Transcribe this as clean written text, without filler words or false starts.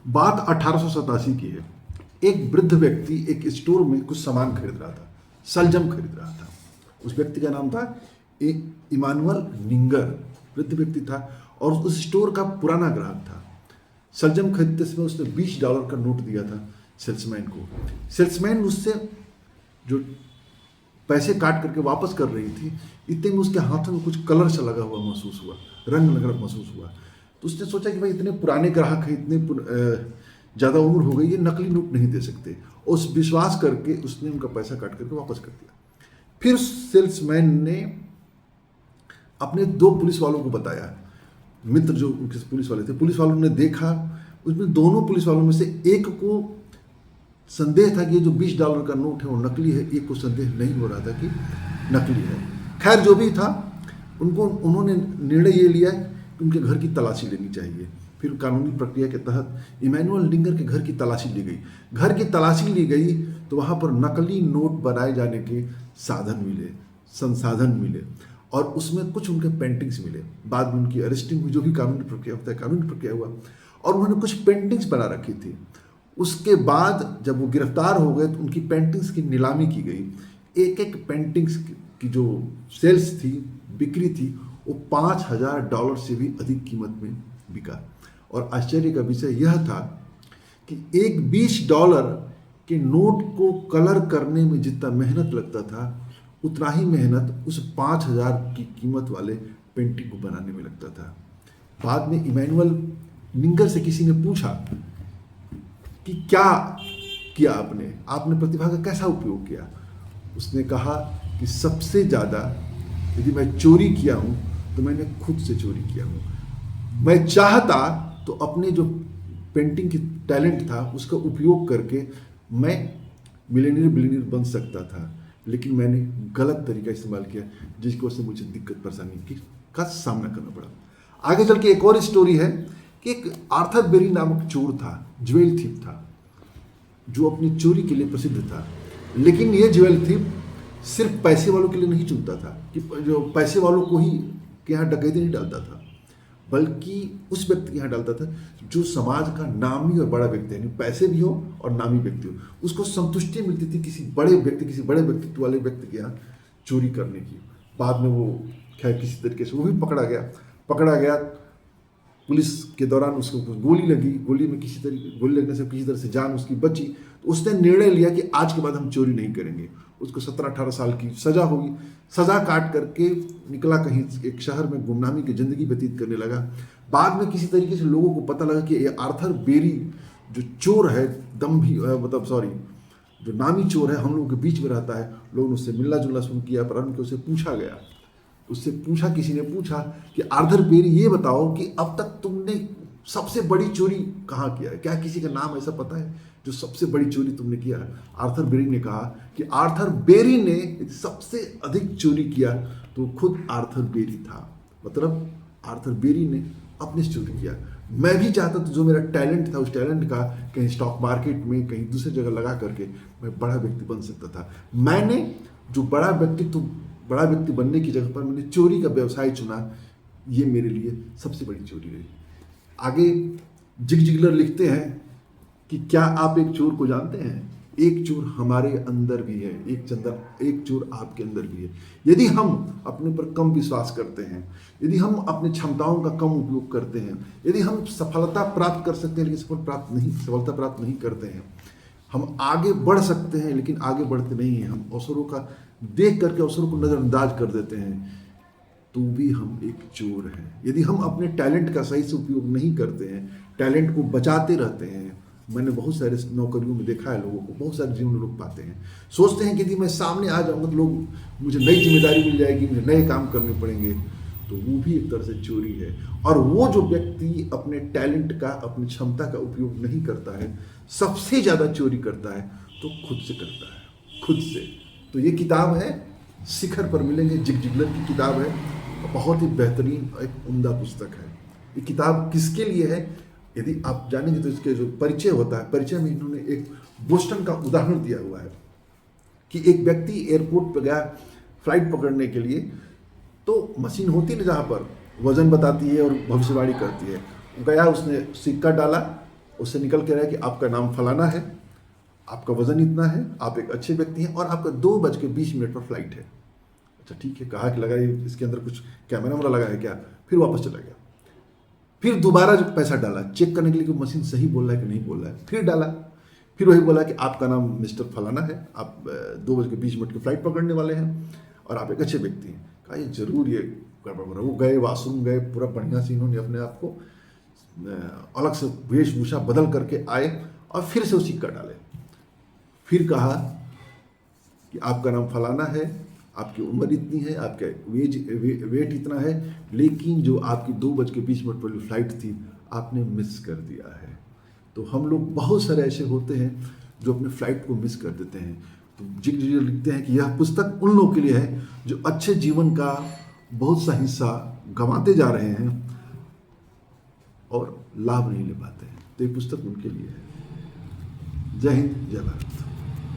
बात 1887 की है। एक वृद्ध व्यक्ति एक स्टोर में कुछ सामान खरीद रहा था, सलजम खरीद रहा था। उस व्यक्ति का नाम था इमानुअल निंगर। वृद्ध व्यक्ति था और उस स्टोर का पुराना ग्राहक था। सलजम खरीदते समय उसने $20 का नोट दिया था सेल्समैन को। सेल्समैन उससे जो पैसे काट करके वापस कर रही थी, इतने में उसके हाथों में कुछ कलर सा लगा हुआ महसूस हुआ, रंग लगा महसूस हुआ। तो उसने सोचा कि भाई इतने पुराने ग्राहक हैं, इतने ज़्यादा उम्र हो गई, ये नकली नोट नहीं दे सकते। उस विश्वास करके उसने उनका पैसा काट करके वापस कर दिया। फिर सेल्समैन ने अपने 2 पुलिस वालों को बताया, मित्र जो उनके पुलिस वाले थे। पुलिस वालों ने देखा, उसमें दोनों पुलिस वालों में से एक को संदेह था कि ये जो $20 का नोट है वो नकली है, एक को संदेह नहीं हो रहा था कि नकली है। खैर जो भी था, उन्होंने निर्णय ये लिया कि उनके घर की तलाशी लेनी चाहिए। फिर कानूनी प्रक्रिया के तहत इमैनुअल निंगर के घर की तलाशी ली गई। घर की तलाशी ली गई तो वहाँ पर नकली नोट बनाए जाने के संसाधन मिले और उसमें कुछ उनके पेंटिंग्स मिले। बाद में उनकी अरेस्टिंग हुई, जो भी कानूनी प्रक्रिया होता है, कानूनी प्रक्रिया हुआ और उन्होंने कुछ पेंटिंग्स बना रखी थी। उसके बाद जब वो गिरफ्तार हो गए तो उनकी पेंटिंग्स की नीलामी की गई। एक एक पेंटिंग्स की जो सेल्स थी, बिक्री थी, वो $5000 से भी अधिक कीमत में बिका। और आश्चर्य का विषय यह था कि एक $20 के नोट को कलर करने में जितना मेहनत लगता था, उतना ही मेहनत उस 5000 की कीमत वाले पेंटिंग को बनाने में लगता था। बाद में इमैनुअल निंगर से किसी ने पूछा कि क्या किया आपने प्रतिभा का कैसा उपयोग किया। उसने कहा कि सबसे ज़्यादा यदि मैं चोरी किया हूँ तो मैंने खुद से चोरी किया हूँ। मैं चाहता तो अपने जो पेंटिंग की टैलेंट था उसका उपयोग करके मैं बिलियनियर बन सकता था, लेकिन मैंने गलत तरीका इस्तेमाल किया, जिसकी वजह से मुझे दिक्कत परेशानी का सामना करना पड़ा। आगे चल के एक और स्टोरी है कि एक आर्थर बेरी नामक चोर था, ज्वेल थीफ था, जो अपनी चोरी के लिए प्रसिद्ध था। लेकिन ये ज्वेल थीफ सिर्फ पैसे वालों के लिए नहीं चुनता था कि जो पैसे वालों को ही के यहाँ डकैती नहीं डालता था, बल्कि उस व्यक्ति के यहाँ डालता था जो समाज का नामी और बड़ा व्यक्ति है, पैसे भी हो और नामी व्यक्ति हो। उसको संतुष्टि मिलती थी किसी बड़े व्यक्तित्व वाले व्यक्ति के यहाँ चोरी करने की। बाद में वो खैर किसी तरीके से वो भी पकड़ा गया। पुलिस के दौरान उसको गोली लगी, गोली लगने से किसी तरह से जान उसकी बची। तो उसने निर्णय लिया कि आज के बाद हम चोरी नहीं करेंगे। उसको 17-18 साल की सजा होगी। सजा काट करके निकला, कहीं एक शहर में गुमनामी की ज़िंदगी व्यतीत करने लगा। बाद में किसी तरीके से लोगों को पता लगा कि ये आर्थर बेरी जो चोर है, जो नामी चोर है, हम लोगों के बीच में रहता है। लोगों ने उससे मिलना जुलना शुरू किया, परंतु उसे पूछा गया। किसी ने पूछा कि आर्थर बेरी, ये बताओ कि अब तक तुमने सबसे बड़ी चोरी कहाँ किया है? क्या किसी का नाम ऐसा पता है जो सबसे बड़ी चोरी तुमने किया है? आर्थर बेरी ने कहा कि आर्थर बेरी ने सबसे अधिक चोरी किया तो खुद आर्थर बेरी था। मतलब आर्थर बेरी ने अपने से चोरी किया। मैं भी चाहता था जो मेरा टैलेंट था, उस टैलेंट का कहीं स्टॉक मार्केट में, कहीं दूसरी जगह लगा करके मैं बड़ा व्यक्ति बन सकता था। मैंने जो बड़ा व्यक्ति बनने की जगह पर मैंने चोरी का व्यवसाय चुना। ये मेरे लिए सबसे बड़ी चोरी रही। आगे जिग जिगलर लिखते हैं कि क्या आप एक चोर को जानते हैं? एक चोर हमारे अंदर भी है, एक चोर आपके अंदर भी है। यदि हम अपने पर कम विश्वास करते हैं, यदि हम अपनी क्षमताओं का कम उपयोग करते हैं, यदि हम सफलता प्राप्त कर सकते हैं लेकिन सफलता प्राप्त नहीं करते हैं, हम आगे बढ़ सकते हैं लेकिन आगे बढ़ते नहीं हैं, हम अवसरों का देख करके अवसरों को नज़रअंदाज कर देते हैं, तो भी हम एक चोर हैं। यदि हम अपने टैलेंट का सही से उपयोग नहीं करते हैं, टैलेंट को बचाते रहते हैं। मैंने बहुत सारे नौकरियों में देखा है लोगों को, बहुत सारे जीवन लोग पाते हैं, सोचते हैं कि यदि मैं सामने आ जाऊँगा तो लोग मुझे नई जिम्मेदारी मिल जाएगी, मुझे नए काम करने पड़ेंगे, तो वो भी एक तरह से चोरी है। और वो जो व्यक्ति अपने टैलेंट का, अपनी क्षमता का उपयोग नहीं करता है, सबसे ज़्यादा चोरी करता है तो खुद से करता है, खुद से। तो ये किताब है शिखर पर मिलेंगे, जिग जिगलर की किताब है, बहुत ही बेहतरीन एक उम्दा पुस्तक है। ये किताब किसके लिए है यदि आप जानेंगे तो इसके जो परिचय होता है, परिचय में इन्होंने एक बोस्टन का उदाहरण दिया हुआ है कि एक व्यक्ति एयरपोर्ट पर गया फ्लाइट पकड़ने के लिए, तो मशीन होती है जहाँ पर वजन बताती है और भविष्यवाणी करती है। गया, उसने सिक्का डाला उससे निकल के रहा है कि आपका नाम फलाना है, आपका वजन इतना है, आप एक अच्छे व्यक्ति हैं और आपका 2:20 पर फ्लाइट है। अच्छा ठीक है, कहा कि लगा ये इसके अंदर कुछ कैमरा वैमरा लगा है क्या, फिर वापस चला गया। फिर दोबारा जो पैसा डाला चेक करने के लिए कि मशीन सही बोल रहा है कि नहीं बोल रहा है, फिर डाला, फिर वही बोला कि आपका नाम मिस्टर फलाना है, आप 2:20 की फ्लाइट पकड़ने वाले हैं और आप एक अच्छे व्यक्ति हैं। कहा ये जरूर ये गड़बड़ हो रहा है। वो गए वॉशरूम गए, पूरा बढ़िया से इन्होंने अपने आप को अलग से वेशभूषा बदल करके आए और फिर से वो सिक्का डाले। फिर कहा कि आपका नाम फलाना है, आपकी उम्र इतनी है, आपका वेट इतना है, लेकिन जो आपकी 2:20 वाली फ्लाइट थी आपने मिस कर दिया है। तो हम लोग बहुत सारे ऐसे होते हैं जो अपने फ्लाइट को मिस कर देते हैं। तो जिग लिखते हैं कि यह पुस्तक उन लोगों के लिए है जो अच्छे जीवन का बहुत सा हिस्सा गंवाते जा रहे हैं और लाभ नहीं ले पाते हैं। तो ये पुस्तक उनके लिए है। जय हिंद, जय भारत।